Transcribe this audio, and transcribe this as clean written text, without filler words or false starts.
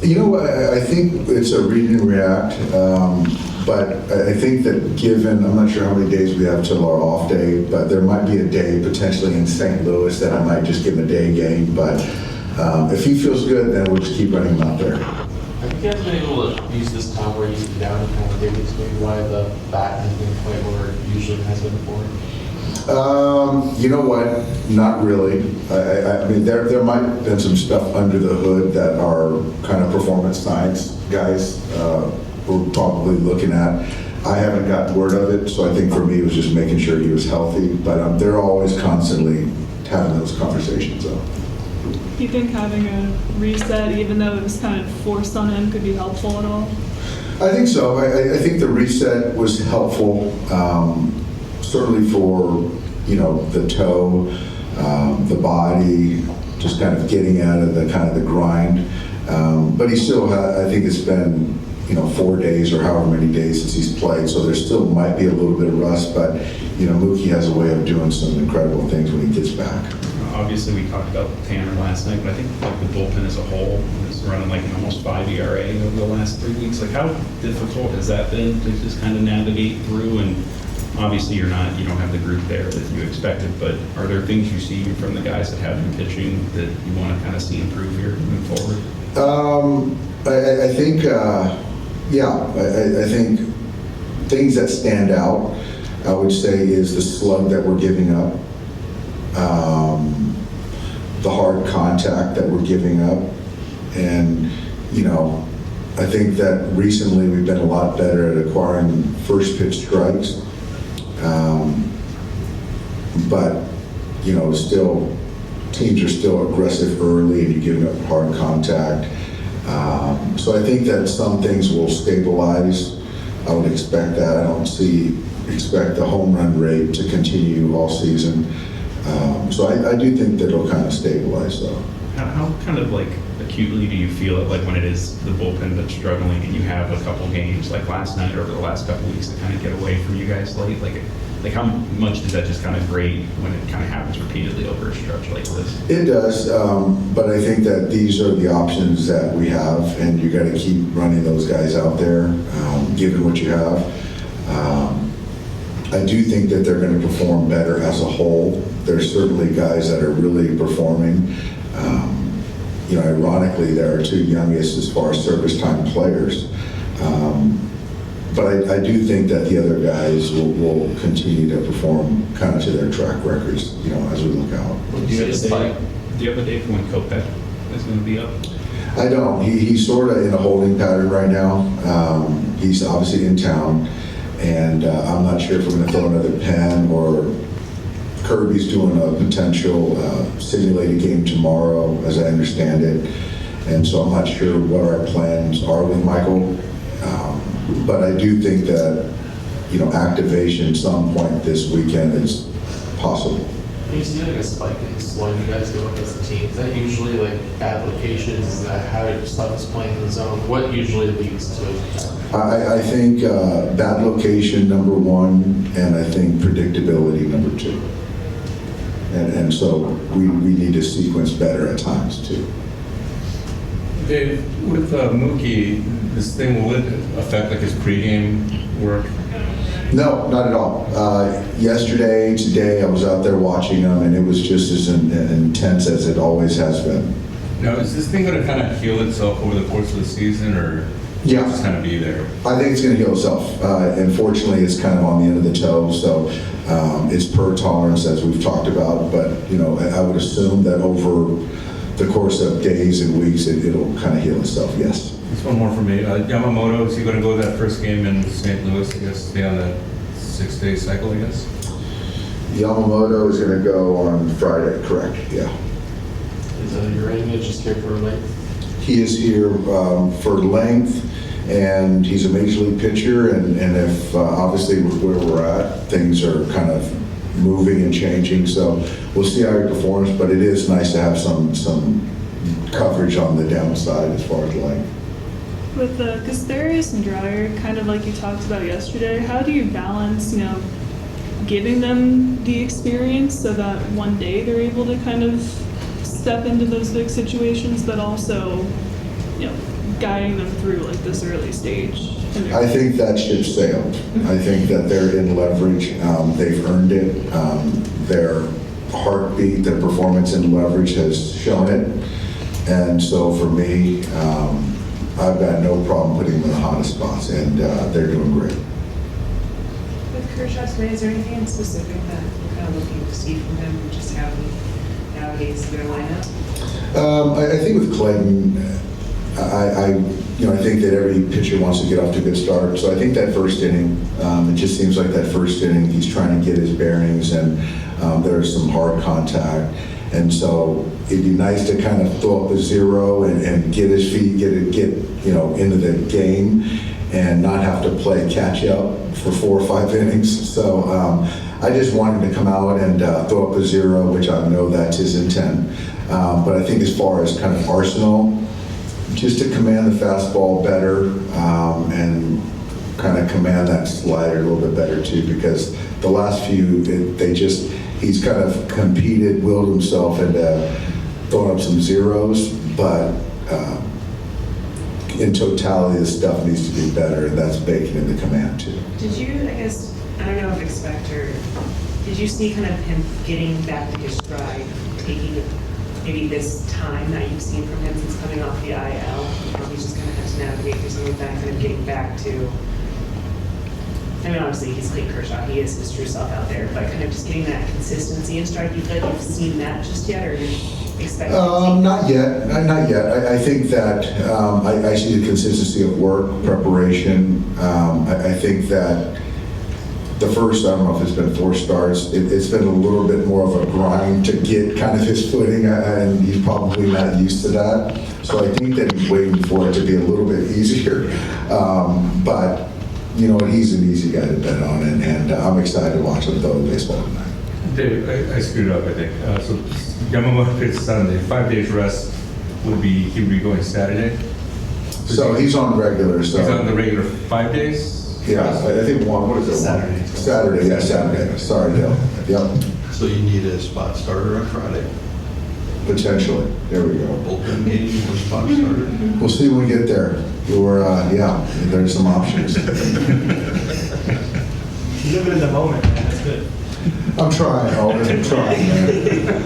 You know, I think it's a read and react, but I think that given, I'm not sure how many days we have till our off day, but there might be a day potentially in St. Louis that I might just give him a day game, but if he feels good, then we'll just keep running him out there. Have you guys been able to use this time where he's down and kind of dig into maybe why the bat has been quite where it usually has been before? You know what? Not really. I mean, there might have been some stuff under the hood that our kind of performance science guys were probably looking at. I haven't gotten word of it, so I think for me it was just making sure he was healthy. But they're always constantly having those conversations. So. Do you think having a reset, even though it was kind of forced on him, could be helpful at all? I think so. I think the reset was helpful. Certainly for, you know, the toe, the body, just kind of getting out of the kind of the grind. But he still, I think it's been, you know, 4 days or however many days since he's played, so there still might be a little bit of rust, but, you know, Mookie has a way of doing some incredible things when he gets back. Obviously, we talked about Tanner last night, but I think like the bullpen as a whole is running like an almost 5 ERA over the last 3 weeks. Like, how difficult has that been to just kind of navigate through? And obviously, you don't have the group there that you expected, but are there things you see from the guys that have been pitching that you want to kind of see improve here moving forward? I think, I think things that stand out, I would say, is the slug that we're giving up, the hard contact that we're giving up, and, you know, I think that recently we've been a lot better at acquiring first pitch strikes. But, you know, still, teams are still aggressive early and you're giving up hard contact. So I think that some things will stabilize. I would expect that. I don't expect the home run rate to continue all season. So I do think that it'll kind of stabilize though. How kind of like acutely do you feel it, like when it is the bullpen that's struggling and you have a couple games like last night or over the last couple weeks that kind of get away from you guys late? Like how much does that just kind of grate when it kind of happens repeatedly over a stretch like this? It does, but I think that these are the options that we have, and you got to keep running those guys out there, given what you have. I do think that they're going to perform better as a whole. There's certainly guys that are really performing. You know, ironically, they're our two youngest as far as service time players. But I do think that the other guys will continue to perform kind of to their track records, you know, as we look out. Do you have a date for when Kopech is going to be up? I don't. He's sort of in a holding pattern right now. He's obviously in town, and I'm not sure if we're going to throw another pen or Kirby's doing a potential simulated game tomorrow, as I understand it. And so I'm not sure what our plans are with Michael. But I do think that, you know, activation some point this weekend is possible. When you see like a spike in when you guys go against the team, is that usually like bad locations? Is that how your stuff is playing in the zone? What usually leads to it? I think bad location, number one, and I think predictability, number two. And so we need to sequence better at times too. Dave, with Mookie, this thing, will it affect like his pregame work? No, not at all. Yesterday, today, I was out there watching him, and it was just as intense as it always has been. Now, is this thing going to kind of heal itself over the course of the season, or yeah, just kind of be there? I think it's going to heal itself. Unfortunately, it's kind of on the end of the toe, so it's per tolerance, as we've talked about. But you know, I would assume that over the course of days and weeks, it'll kind of heal itself. Yes. Just one more for me. Yamamoto, is he going to go that first game in St. Louis? I guess stay on that 6-day cycle, I guess. Yamamoto is going to go on Friday. Correct. Yeah. Is Urania just here for length? He is here for length, and he's a major league pitcher. And if obviously where we're at, things are kind of moving and changing. So we'll see how he performs. But it is nice to have some coverage on the downside as far as length. With Casterius and Dreyer, kind of like you talked about yesterday, how do you balance, you know, giving them the experience so that one day they're able to kind of step into those big situations, but also, you know, guiding them through like this early stage? in their- I think that ship sailed. I think that they're in leverage. They've earned it. Their heartbeat, their performance in leverage has shown it. And so for me, I've got no problem putting them in the hottest spots, and they're doing great. With Kershaw today, is there anything in specific that you're kind of looking to see from him, just how he navigates their lineup? I think with Clayton, I think that every pitcher wants to get off to a good start. So I think that first inning, it just seems like that first inning, he's trying to get his bearings, and there's some hard contact. And so it'd be nice to kind of throw up a zero and get his feet, get into the game, and not have to play catch up for 4 or 5 innings. So I just want him to come out and throw up a zero, which I know that's his intent. But I think as far as kind of arsenal, just to command the fastball better and kind of command that slider a little bit better too, because the last few, he's kind of competed, willed himself into throwing up some zeros, but in totality, the stuff needs to be better, and that's baking in the command too. Did you, I guess, I don't know if expect or, did you see kind of him getting back to his stride, taking maybe this time that you've seen from him since coming off the IL? He's just kind of had to navigate through some of that, kind of getting back to, I mean, obviously he's Clayton Kershaw, he is his true self out there, but kind of just getting that consistency and stride. Do you feel like you've seen that just yet, or you expect? Not yet. Not yet. I think that I see the consistency of work, preparation. I think that the first, I don't know if it's been 4 starts, it's been a little bit more of a grind to get kind of his footing, and he's probably not used to that. So I think that he's waiting for it to be a little bit easier. But you know, he's an easy guy to bet on, and I'm excited to watch him throw the baseball tonight. Dave, I screwed up, I think. So Yamamoto pitched Sunday, 5 days rest he would be going Saturday. So he's on regular, so. He's on the regular 5 days? Yeah, I think what is it? Saturday. Saturday, yeah, Saturday. Sorry, Dale. Yep, So you need a spot starter on Friday? potentially. There we go. Bullpen game or spot starter? We'll see when we get there. There's some options. Living in the moment, man, that's good. I'm trying, Alden, I'm trying, man.